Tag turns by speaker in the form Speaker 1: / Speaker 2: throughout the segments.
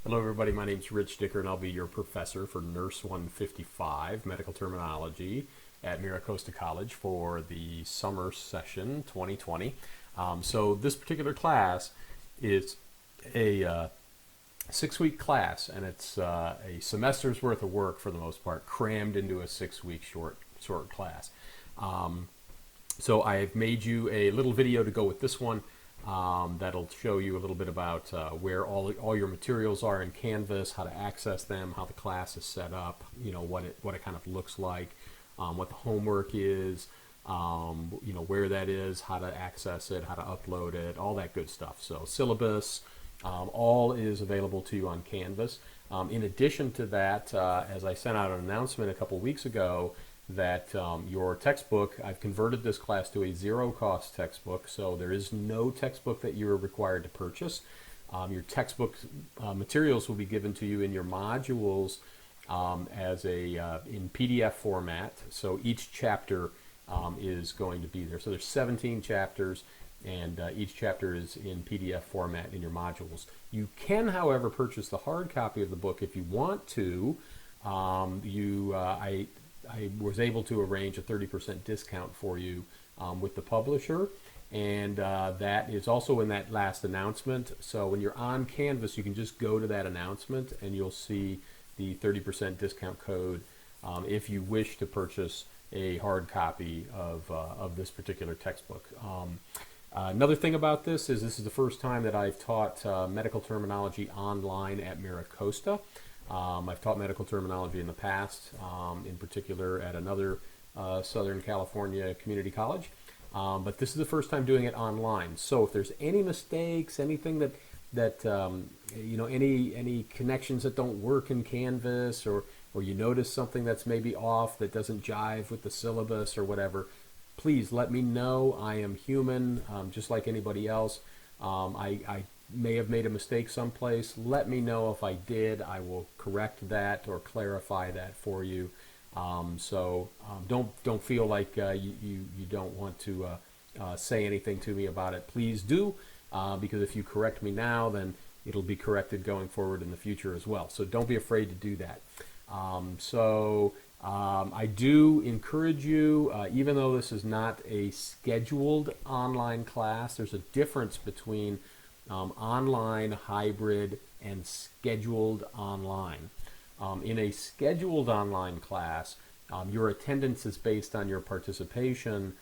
Speaker 1: Hello everybody, my name is Rich Dicker and I'll be your professor for NURS155 Medical Terminology at Miracosta College for the summer session 2020. So this particular class is a 6-week class, and it's a semester's worth of work for the most part, crammed into a 6-week short class. So I've made you a little video to go with this one. That'll show you a little bit about where all your materials are in Canvas, how to access them, how the class is set up, what it kind of looks like, what the homework is, where that is, how to access it, how to upload it, all that good stuff. So syllabus, all is available to you on Canvas. In addition to that, as I sent out an announcement a couple weeks ago, that your textbook, I've converted this class to a zero-cost textbook, so there is no textbook that you're required to purchase. Your textbook materials will be given to you in your modules in PDF format, so each chapter is going to be there. So there's 17 chapters, and each chapter is in PDF format in your modules. You can, however, purchase the hard copy of the book if you want to. I was able to arrange a 30% discount for you with the publisher, and that is also in that last announcement. So when you're on Canvas, you can just go to that announcement and you'll see the 30% discount code if you wish to purchase a hard copy of this particular textbook. Another thing about this is the first time that I've taught medical terminology online at Miracosta. I've taught medical terminology in the past, in particular at another Southern California community college, but this is the first time doing it online. So if there's any mistakes, anything any connections that don't work in Canvas, or you notice something that's maybe off that doesn't jive with the syllabus or whatever, please let me know. I am human, just like anybody else. I may have made a mistake someplace. Let me know if I did. I will correct that or clarify that for you. Don't feel like you don't want to say anything to me about it. Please do, because if you correct me now, then it'll be corrected going forward in the future as well. So don't be afraid to do that. I do encourage you, even though this is not a scheduled online class, there's a difference between online, hybrid, and scheduled online. In a scheduled online class, your attendance is based on your participation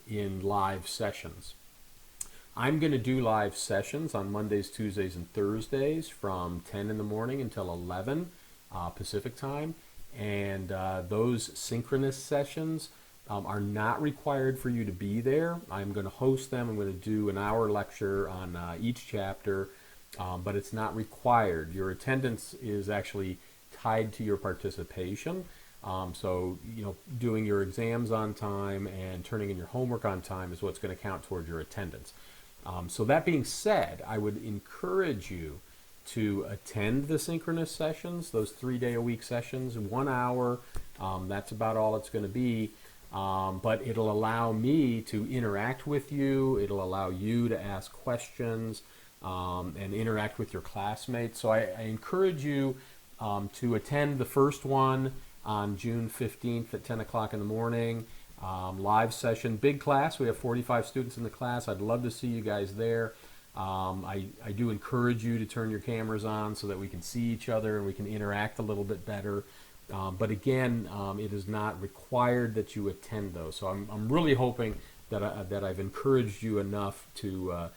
Speaker 1: in live sessions. I'm going to do live sessions on Mondays, Tuesdays, and Thursdays from 10 in the morning until 11 Pacific time, and those synchronous sessions are not required for you to be there. I'm going to host them. I'm going to do an hour lecture on each chapter, but it's not required. Your attendance is actually tied to your participation. So, doing your exams on time and turning in your homework on time is what's going to count toward your attendance. So that being said, I would encourage you to attend the synchronous sessions, those 3-day-a-week sessions, 1 hour. That's about all it's going to be. But it'll allow me to interact with you. It'll allow you to ask questions and interact with your classmates. So I encourage you to attend the first one on June 15th at 10 o'clock in the morning. Live session, big class. We have 45 students in the class. I'd love to see you guys there. I do encourage you to turn your cameras on so that we can see each other and we can interact a little bit better. But again, it is not required that you attend those. So I'm really hoping that I've encouraged you enough to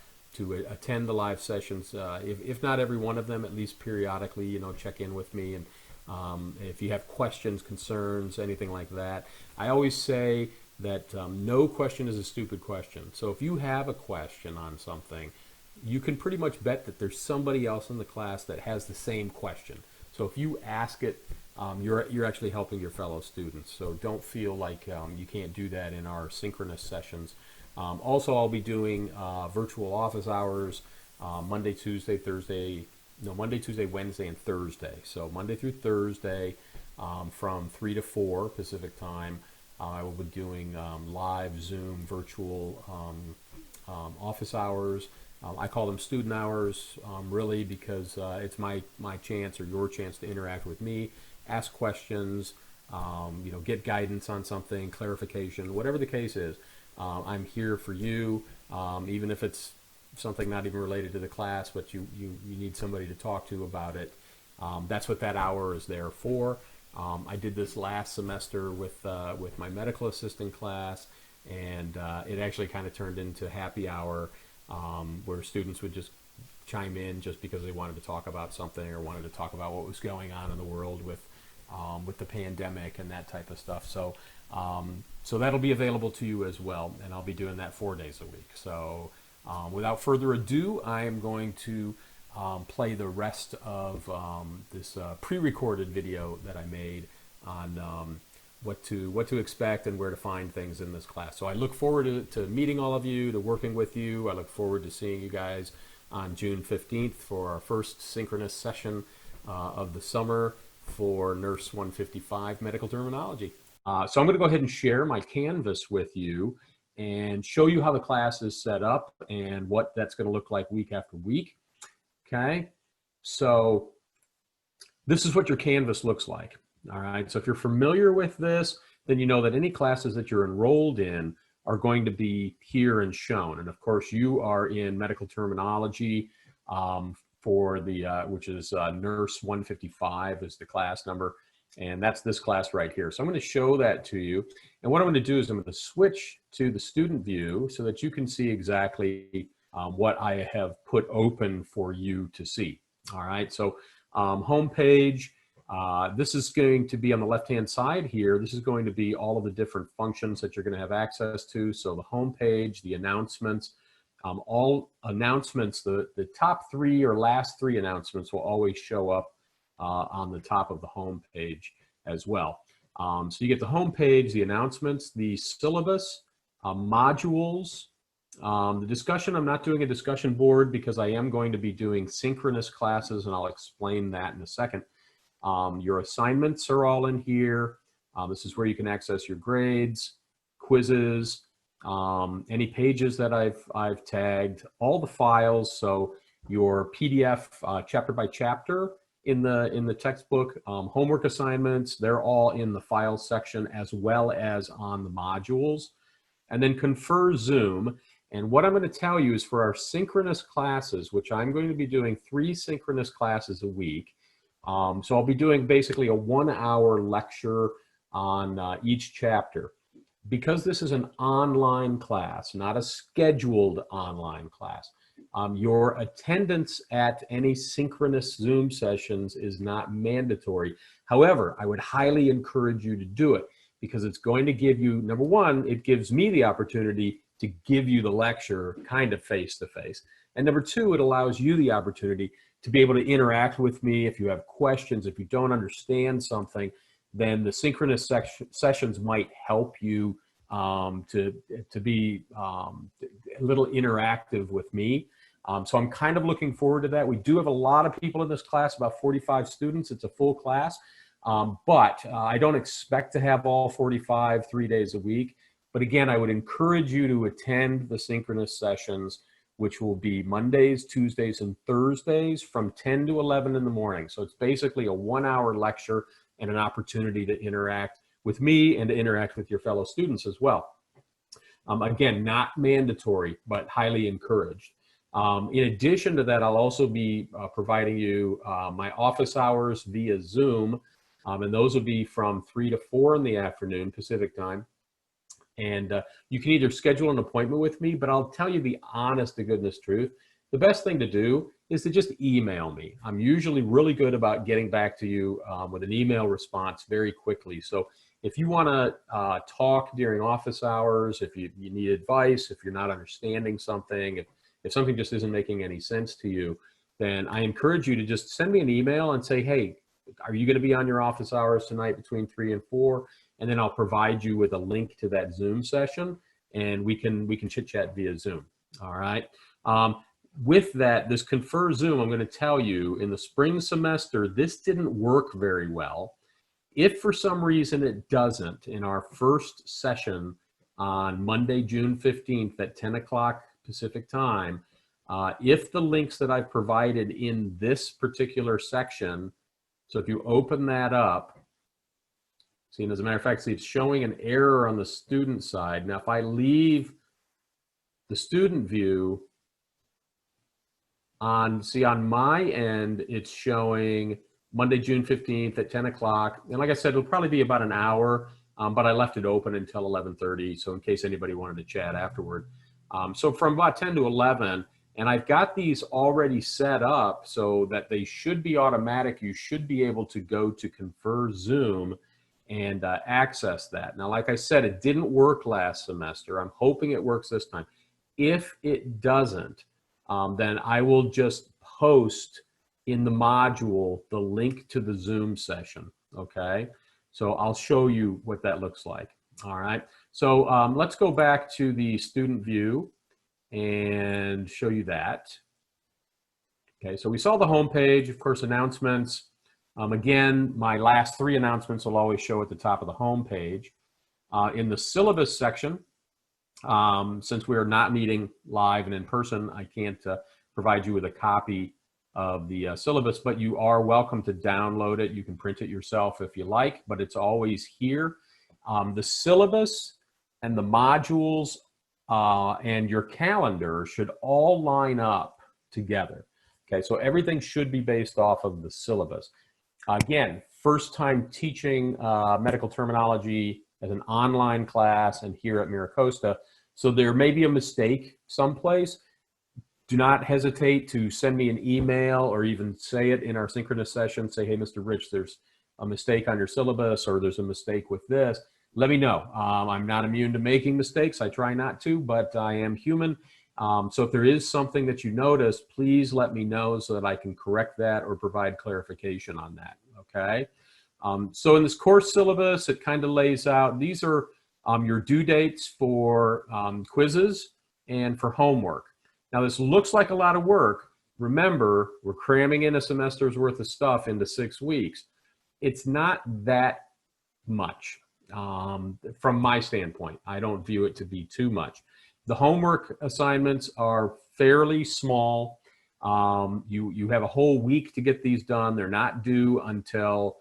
Speaker 1: attend the live sessions. If not every one of them, at least periodically, check in with me. And if you have questions, concerns, anything like that, I always say that no question is a stupid question. So if you have a question on something, you can pretty much bet that there's somebody else in the class that has the same question. So if you ask it, you're actually helping your fellow students. So don't feel like you can't do that in our synchronous sessions. Also, I'll be doing virtual office hours Monday, Tuesday, Wednesday, and Thursday. So Monday through Thursday from 3 to 4 Pacific time. I will be doing live Zoom virtual office hours. I call them student hours, really, because it's my chance or your chance to interact with me, ask questions, get guidance on something, clarification, whatever the case is. I'm here for you, even if it's something not even related to the class, but you need somebody to talk to about it. That's what that hour is there for. I did this last semester with my medical assistant class, and it actually kind of turned into happy hour, where students would just chime in just because they wanted to talk about something or wanted to talk about what was going on in the world with the pandemic and that type of stuff. So so that'll be available to you as well, and I'll be doing that 4 days a week. So without further ado, I am going to play the rest of this pre-recorded video that I made on what to expect and where to find things in this class. So I look forward to meeting all of you, to working with you. I look forward to seeing you guys on June 15th for our first synchronous session of the summer for NURS155 Medical Terminology. So I'm going to go ahead and share my Canvas with you and show you how the class is set up and what that's going to look like week after week. Okay, so this is what your Canvas looks like. All right, so if you're familiar with this, then you know that any classes that you're enrolled in are going to be here and shown. And of course, you are in medical terminology for the, which is NURS155 is the class number. And that's this class right here. So I'm going to show that to you. And what I'm going to do is I'm going to switch to the student view so that you can see exactly what I have put open for you to see. All right, so home page. This is going to be on the left-hand side here. This is going to be all of the different functions that you're going to have access to. So the home page, the announcements, all announcements, the top three or last three announcements will always show up on the top of the home page as well. So you get the home page, the announcements, the syllabus, modules, the discussion. I'm not doing a discussion board because I am going to be doing synchronous classes, and I'll explain that in a second. Your assignments are all in here. This is where you can access your grades, quizzes, any pages that I've tagged, all the files. So your PDF chapter by chapter in the textbook, homework assignments, they're all in the file section as well as on the modules. And then Confer Zoom. And what I'm going to tell you is for our synchronous classes, which I'm going to be doing 3 synchronous classes a week. So I'll be doing basically a 1-hour lecture on each chapter. Because this is an online class, not a scheduled online class, your attendance at any synchronous Zoom sessions is not mandatory. However, I would highly encourage you to do it because it's going to give you, number one, it gives me the opportunity to give you the lecture kind of face-to-face. And number two, it allows you the opportunity to be able to interact with me. If you have questions, if you don't understand something, then the synchronous sessions might help you to be a little interactive with me. So I'm kind of looking forward to that. We do have a lot of people in this class, about 45 students. It's a full class, but I don't expect to have all 45 3 days a week. But again, I would encourage you to attend the synchronous sessions, which will be Mondays, Tuesdays, and Thursdays from 10 to 11 in the morning. So it's basically a 1-hour lecture and an opportunity to interact with me and to interact with your fellow students as well. Again, not mandatory, but highly encouraged. In addition to that, I'll also be providing you my office hours via Zoom, and those will be from 3 to 4 in the afternoon Pacific time. And you can either schedule an appointment with me, but I'll tell you the honest to goodness truth. The best thing to do is to just email me. I'm usually really good about getting back to you with an email response very quickly. So if you want to talk during office hours, if you need advice, if you're not understanding something, if something just isn't making any sense to you, then I encourage you to just send me an email and say, hey, are you going to be on your office hours tonight between 3 and 4? And then I'll provide you with a link to that Zoom session, and we can chit chat via Zoom. All right. With that, this Confer Zoom, I'm going to tell you, in the spring semester, this didn't work very well. If for some reason it doesn't, in our first session on Monday, June 15th at 10 o'clock Pacific time. If the links that I've provided in this particular section, so if you open that up, see, and as a matter of fact, see, it's showing an error on the student side. Now, if I leave the student view, on my end, it's showing Monday, June 15th at 10 o'clock. And like I said, it'll probably be about an hour, but I left it open until 11:30. So in case anybody wanted to chat afterward. So from about 10 to 11, and I've got these already set up so that they should be automatic. You should be able to go to Confer Zoom and access that. Now, like I said, it didn't work last semester. I'm hoping it works this time. If it doesn't, then I will just post in the module the link to the Zoom session, okay? So I'll show you what that looks like, all right? So let's go back to the student view and show you that. Okay, so we saw the home page, of course, announcements. Again, my last 3 announcements will always show at the top of the home page. In the syllabus section, since we are not meeting live and in person, I can't provide you with a copy of the syllabus, but you are welcome to download it. You can print it yourself if you like, but it's always here. The syllabus and the modules and your calendar should all line up together. Okay, so everything should be based off of the syllabus. Again, first time teaching medical terminology as an online class and here at MiraCosta. So there may be a mistake someplace. Do not hesitate to send me an email or even say it in our synchronous session. Say, hey, Mr. Rich, there's a mistake on your syllabus or there's a mistake with this. Let me know. I'm not immune to making mistakes. I try not to, but I am human. So if there is something that you notice, please let me know so that I can correct that or provide clarification on that, okay? So in this course syllabus, it kind of lays out, these are your due dates for quizzes and for homework. Now this looks like a lot of work. Remember, we're cramming in a semester's worth of stuff into 6 weeks. It's not that much from my standpoint. I don't view it to be too much. The homework assignments are fairly small. You have a whole week to get these done. They're not due until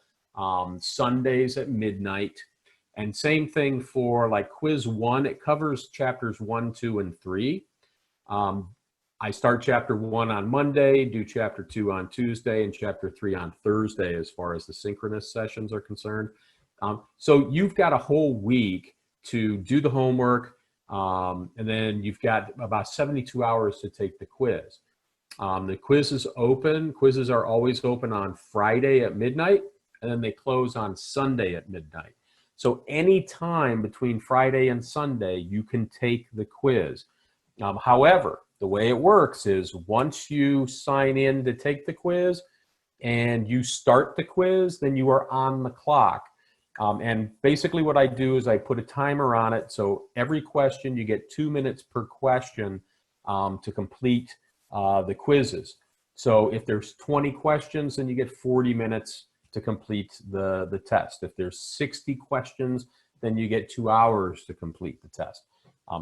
Speaker 1: Sundays at midnight. And same thing for like quiz 1, it covers chapters 1, 2, and 3. I start chapter 1 on Monday, do chapter 2 on Tuesday, and chapter 3 on Thursday as far as the synchronous sessions are concerned. So you've got a whole week to do the homework, and then you've got about 72 hours to take the quiz. The quiz is open. Quizzes are always open on Friday at midnight, and then they close on Sunday at midnight. So any time between Friday and Sunday, you can take the quiz. However, the way it works is once you sign in to take the quiz and you start the quiz, then you are on the clock. And basically what I do is I put a timer on it. So every question, you get 2 minutes per question to complete the quizzes. So if there's 20 questions, then you get 40 minutes to complete the test. If there's 60 questions, then you get 2 hours to complete the test.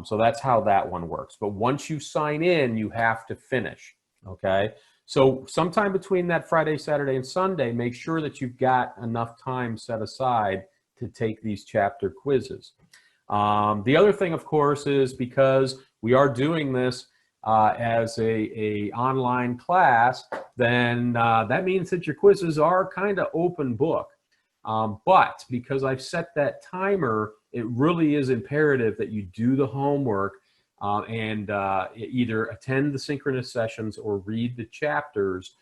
Speaker 1: So that's how that one works. But once you sign in, you have to finish, okay? So sometime between that Friday, Saturday, and Sunday, make sure that you've got enough time set aside to take these chapter quizzes. The other thing, of course, is because we are doing this as a online class, then that means that your quizzes are kind of open book. But because I've set that timer, it really is imperative that you do the homework and either attend the synchronous sessions or read the chapters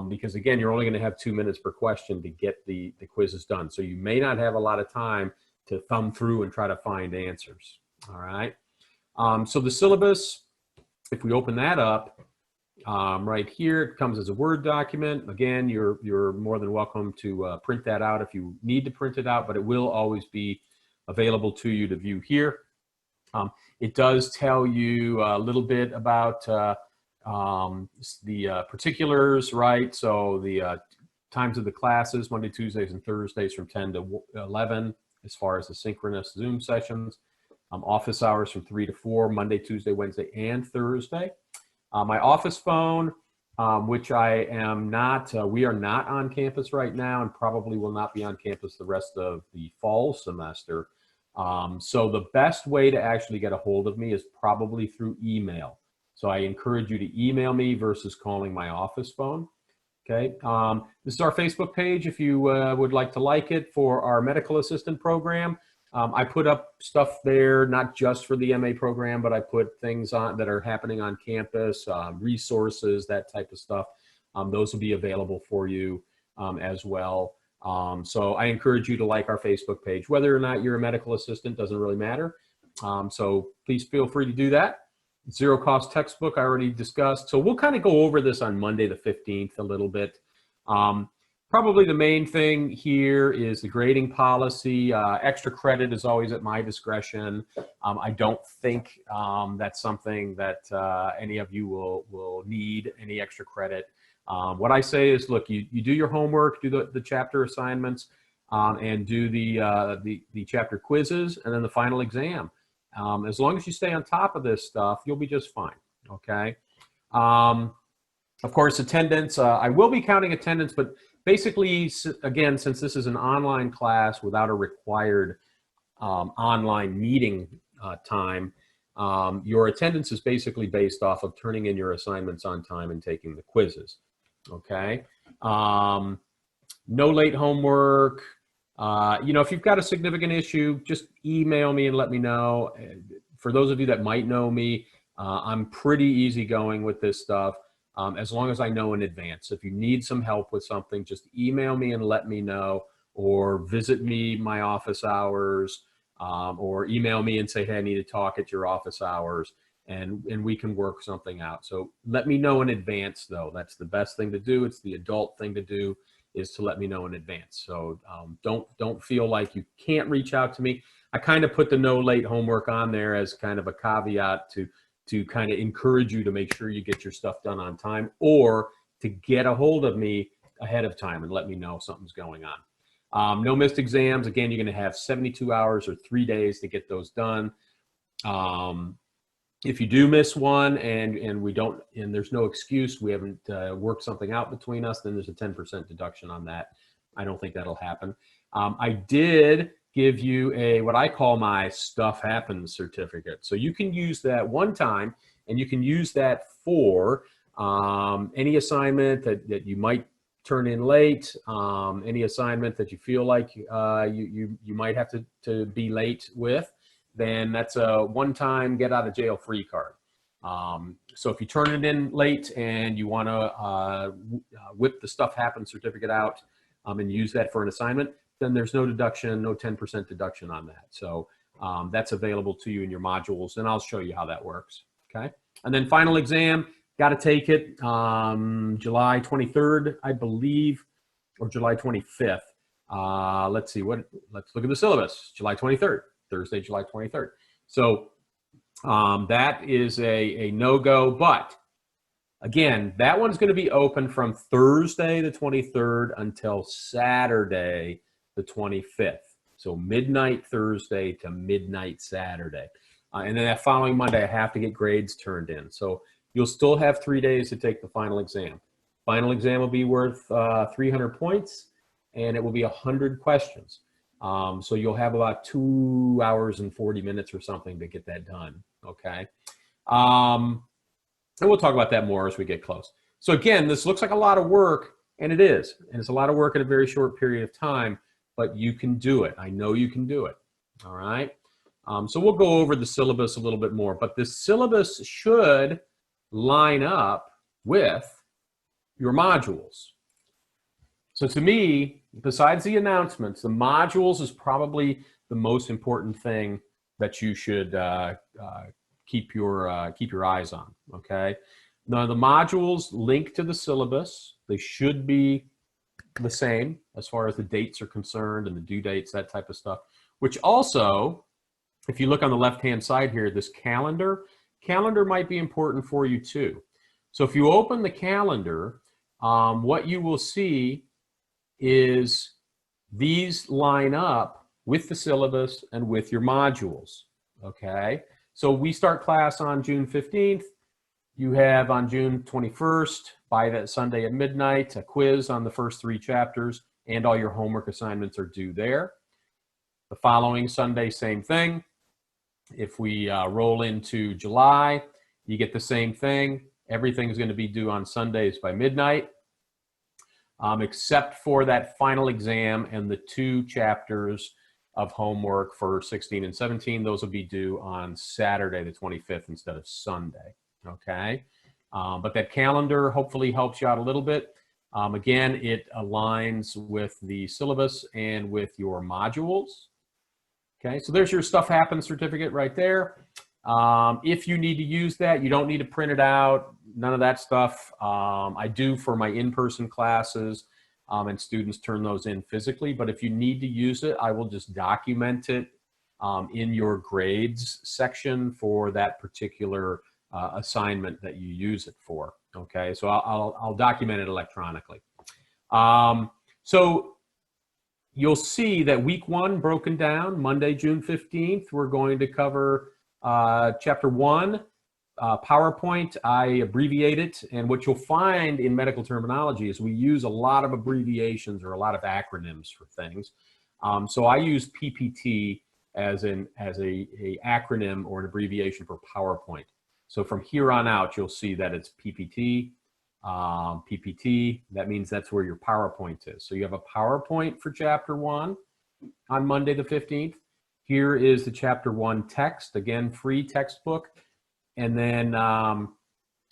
Speaker 1: because, again, you're only going to have 2 minutes per question to get the quizzes done. So you may not have a lot of time to thumb through and try to find answers. All right. So the syllabus, if we open that up, right here, it comes as a Word document. Again, you're more than welcome to print that out if you need to print it out, but it will always be available to you to view here. It does tell you a little bit about the particulars, right? So the times of the classes, Monday, Tuesdays, and Thursdays from 10 to 11, as far as the synchronous Zoom sessions. Office hours from 3 to 4, Monday, Tuesday, Wednesday, and Thursday. My office phone, which I am not, we are not on campus right now and probably will not be on campus the rest of the fall semester. So the best way to actually get a hold of me is probably through email. So I encourage you to email me versus calling my office phone. Okay. This is our Facebook page if you would like to like it for our medical assistant program. I put up stuff there, not just for the MA program, but I put things on that are happening on campus, resources, that type of stuff. Those will be available for you as well. So I encourage you to like our Facebook page. Whether or not you're a medical assistant doesn't really matter. So please feel free to do that. Zero cost textbook I already discussed. So we'll kind of go over this on Monday the 15th a little bit. Probably the main thing here is the grading policy. Extra credit is always at my discretion. I don't think that's something that any of you will need any extra credit. What I say is, look, you do your homework, do the chapter assignments, and do the chapter quizzes, and then the final exam. As long as you stay on top of this stuff, you'll be just fine, okay? Of course, attendance, I will be counting attendance, but basically, again, since this is an online class without a required online meeting time, your attendance is basically based off of turning in your assignments on time and taking the quizzes, okay? No late homework. You know, if you've got a significant issue, just email me and let me know. For those of you that might know me, I'm pretty easygoing with this stuff. As long as I know in advance. If you need some help with something, just email me and let me know, or visit me my office hours, or email me and say, hey, I need to talk at your office hours, and we can work something out. So let me know in advance, though. That's the best thing to do. It's the adult thing to do, is to let me know in advance. So don't feel like you can't reach out to me. I kind of put the no late homework on there as kind of a caveat to kind of encourage you to make sure you get your stuff done on time, or to get a hold of me ahead of time and let me know if something's going on. No missed exams. Again, you're going to have 72 hours or 3 days to get those done. If you do miss one and we don't, and there's no excuse, we haven't worked something out between us, then there's a 10% deduction on that. I don't think that'll happen. I did give you what I call my stuff happens certificate. So you can use that one time, and you can use that for any assignment that you might turn in late, any assignment that you feel like you might have to be late with, then that's a one-time get out of jail free card. So if you turn it in late and you want to whip the stuff happens certificate out and use that for an assignment, then there's no deduction, no 10% deduction on that. So that's available to you in your modules, and I'll show you how that works, okay? And then final exam, got to take it July 23rd, I believe, or July 25th. Let's see, let's look at the syllabus, July 23rd, Thursday, July 23rd. So that is a no-go, but again, that one's going to be open from Thursday the 23rd until Saturday the 25th. So midnight Thursday to midnight Saturday. And then that following Monday, I have to get grades turned in. So you'll still have 3 days to take the final exam. Final exam will be worth 300 points, and it will be 100 questions. So you'll have about 2 hours and 40 minutes or something to get that done, okay? And we'll talk about that more as we get close. So again, this looks like a lot of work, and it is. And it's a lot of work in a very short period of time, but you can do it. I know you can do it, all right? So we'll go over the syllabus a little bit more, but the syllabus should line up with your modules. So to me, besides the announcements, the modules is probably the most important thing that you should keep your eyes on, okay? Now the modules link to the syllabus. They should be the same as far as the dates are concerned and the due dates, that type of stuff, which also, if you look on the left-hand side here, this calendar might be important for you too. So if you open the calendar, what you will see is these line up with the syllabus and with your modules, Okay, so we start class on June 15th. You have on June 21st, by that Sunday at midnight, a quiz on the first 3 chapters, and all your homework assignments are due there. The following Sunday, same thing. If we roll into July, you get the same thing. Everything's going to be due on Sundays by midnight, except for that final exam and the 2 chapters of homework for 16 and 17. Those will be due on Saturday, the 25th, instead of Sunday. Okay, but that calendar hopefully helps you out a little bit. Again, it aligns with the syllabus and with your modules. Okay, so there's your Stuff Happens certificate right there. If you need to use that, you don't need to print it out, none of that stuff. I do for my in-person classes, and students turn those in physically, but if you need to use it, I will just document it in your grades section for that particular assignment that you use it for. Okay, so I'll document it electronically. So you'll see that week 1 broken down, Monday, June 15th, we're going to cover chapter 1, PowerPoint. I abbreviate it, and what you'll find in medical terminology is we use a lot of abbreviations or a lot of acronyms for things. So I use PPT as a acronym or an abbreviation for PowerPoint. So from here on out, you'll see that it's PPT, PPT. That means that's where your PowerPoint is. So you have a PowerPoint for chapter 1 on Monday the 15th. Here is the chapter 1 text, again, free textbook, and then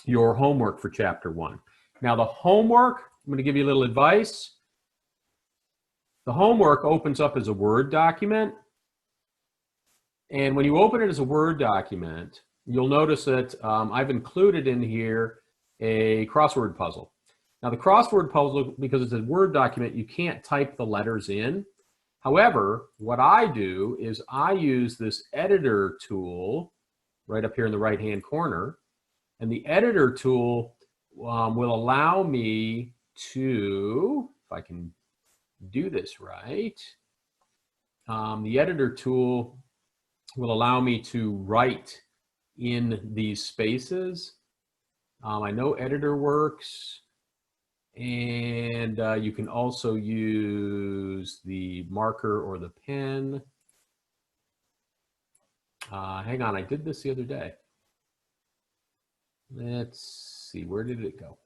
Speaker 1: your homework for chapter 1. Now the homework, I'm going to give you a little advice. The homework opens up as a Word document, and when you open it as a Word document, you'll notice that I've included in here a crossword puzzle. Now the crossword puzzle, because it's a Word document, you can't type the letters in. However, what I do is I use this editor tool right up here in the right-hand corner, and the editor tool will allow me to, if I can do this right, the editor tool will allow me to write in these spaces. I know editor works, and you can also use the marker or the pen. Hang on, I did this the other day. Let's see, where did it go?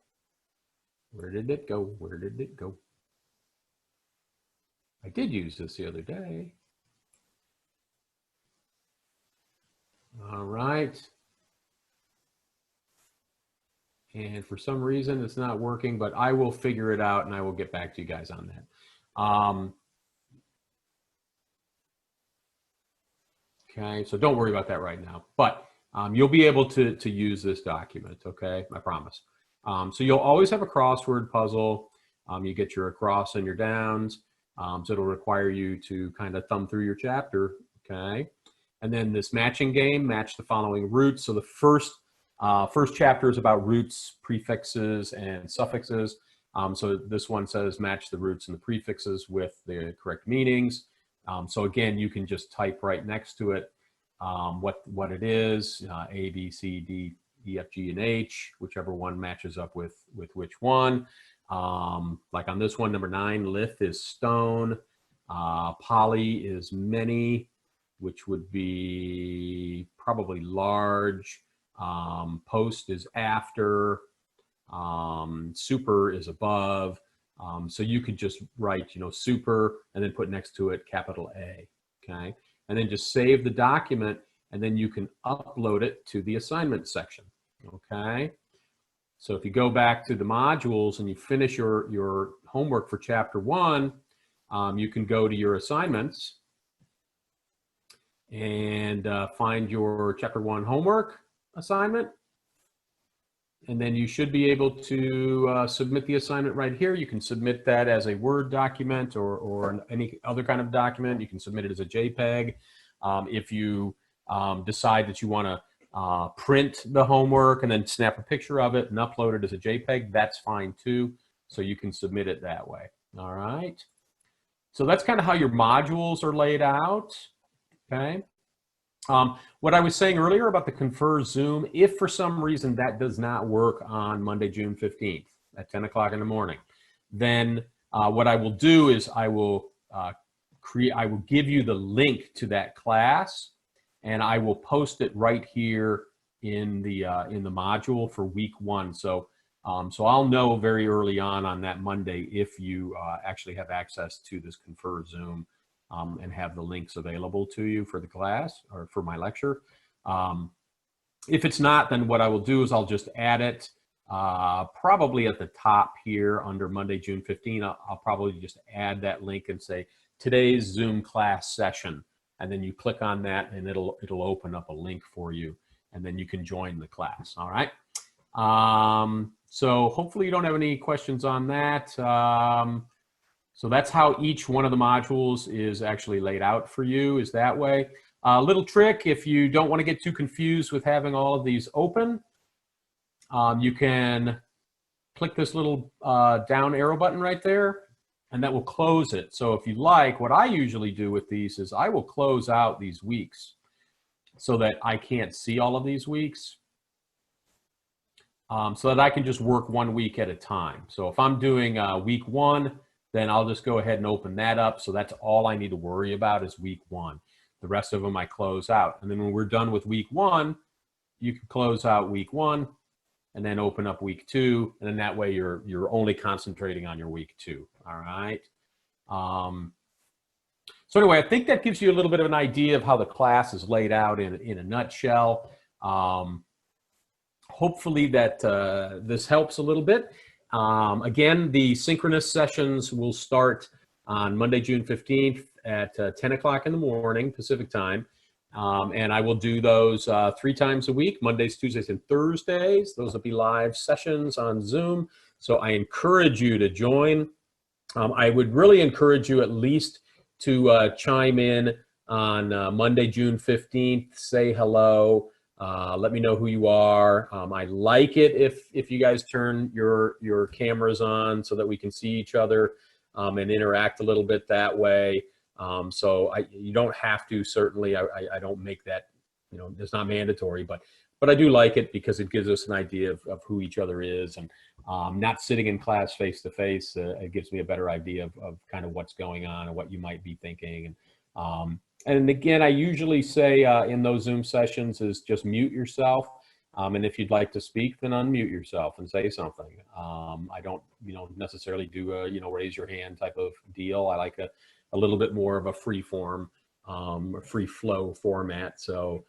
Speaker 1: Where did it go? Where did it go? I did use this the other day. All right. And for some reason it's not working, but I will figure it out and I will get back to you guys on that. Okay, so don't worry about that right now, but you'll be able to use this document, okay? I promise. So you'll always have a crossword puzzle. You get your across and your downs. So it'll require you to kind of thumb through your chapter, okay? And then this matching game, match the following roots. So the first chapter is about roots, prefixes, and suffixes. So this one says match the roots and the prefixes with the correct meanings. So again, you can just type right next to it what it is, A, B, C, D, E, F, G, and H, whichever one matches up with which one. Like on this one, number 9, lith is stone, poly is many, which would be probably large. Post is after, super is above. So you could just write, super, and then put next to it capital A, okay? And then just save the document, and then you can upload it to the assignment section, okay? So if you go back to the modules and you finish your homework for chapter 1, you can go to your assignments and find your chapter 1 homework assignment. And then you should be able to submit the assignment right here. You can submit that as a Word document or any other kind of document. You can submit it as a JPEG. If you decide that you want to print the homework and then snap a picture of it and upload it as a JPEG, that's fine too. So you can submit it that way. All right. So that's kind of how your modules are laid out. Okay. What I was saying earlier about the Confer Zoom, if for some reason that does not work on Monday, June 15th at 10 o'clock in the morning, then what I will do is I will give you the link to that class, and I will post it right here in the module for week 1. So I'll know very early on that Monday if you actually have access to this Confer Zoom and have the links available to you for the class or for my lecture. If it's not, then what I will do is I'll just add it probably at the top here under Monday, June 15. I'll probably just add that link and say today's Zoom class session, and then you click on that and it'll open up a link for you, and then you can join the class. All right. So hopefully you don't have any questions on that. So that's how each one of the modules is actually laid out for you, is that way. A little trick, if you don't want to get too confused with having all of these open, you can click this little down arrow button right there, and that will close it. So if you like, what I usually do with these is I will close out these weeks so that I can't see all of these weeks, so that I can just work 1 week at a time. So if I'm doing week 1, then I'll just go ahead and open that up. So that's all I need to worry about is week 1. The rest of them I close out. And then when we're done with week 1, you can close out week 1 and then open up week 2. And then that way you're only concentrating on your week 2. All right. So anyway, I think that gives you a little bit of an idea of how the class is laid out in a nutshell. Hopefully that this helps a little bit. Again, the synchronous sessions will start on Monday, June 15th at 10 o'clock in the morning, Pacific time. And I will do those 3 times a week, Mondays, Tuesdays, and Thursdays. Those will be live sessions on Zoom. So I encourage you to join. I would really encourage you at least to chime in on Monday, June 15th, say hello. Let me know who you are. I like it if you guys turn your cameras on so that we can see each other and interact a little bit that way. So you don't have to, certainly. I don't make that, it's not mandatory, but I do like it because it gives us an idea of who each other is, and not sitting in class face to face. It gives me a better idea of kind of what's going on and what you might be thinking. And again, I usually say in those Zoom sessions is just mute yourself. And if you'd like to speak, then unmute yourself and say something. I don't, necessarily do a, raise your hand type of deal. I like a little bit more of a free form, free flow format. So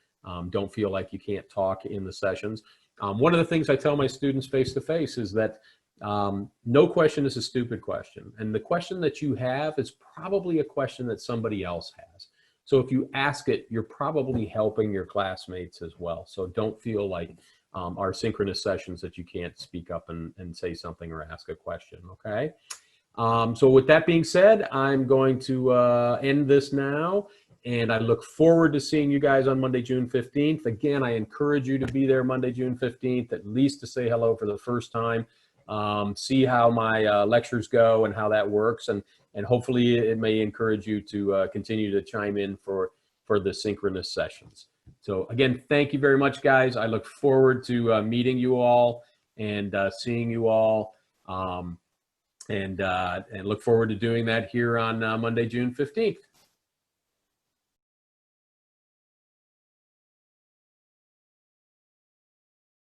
Speaker 1: don't feel like you can't talk in the sessions. One of the things I tell my students face to face is that no question is a stupid question. And the question that you have is probably a question that somebody else has. So if you ask it, you're probably helping your classmates as well. So don't feel like our synchronous sessions that you can't speak up and say something or ask a question, okay? So with that being said, I'm going to end this now, and I look forward to seeing you guys on Monday, June 15th. Again, I encourage you to be there Monday, June 15th, at least to say hello for the first time, see how my lectures go and how that works, and hopefully it may encourage you to continue to chime in for the synchronous sessions. So again, thank you very much, guys. I look forward to meeting you all and seeing you all, and look forward to doing that here on Monday, June 15th.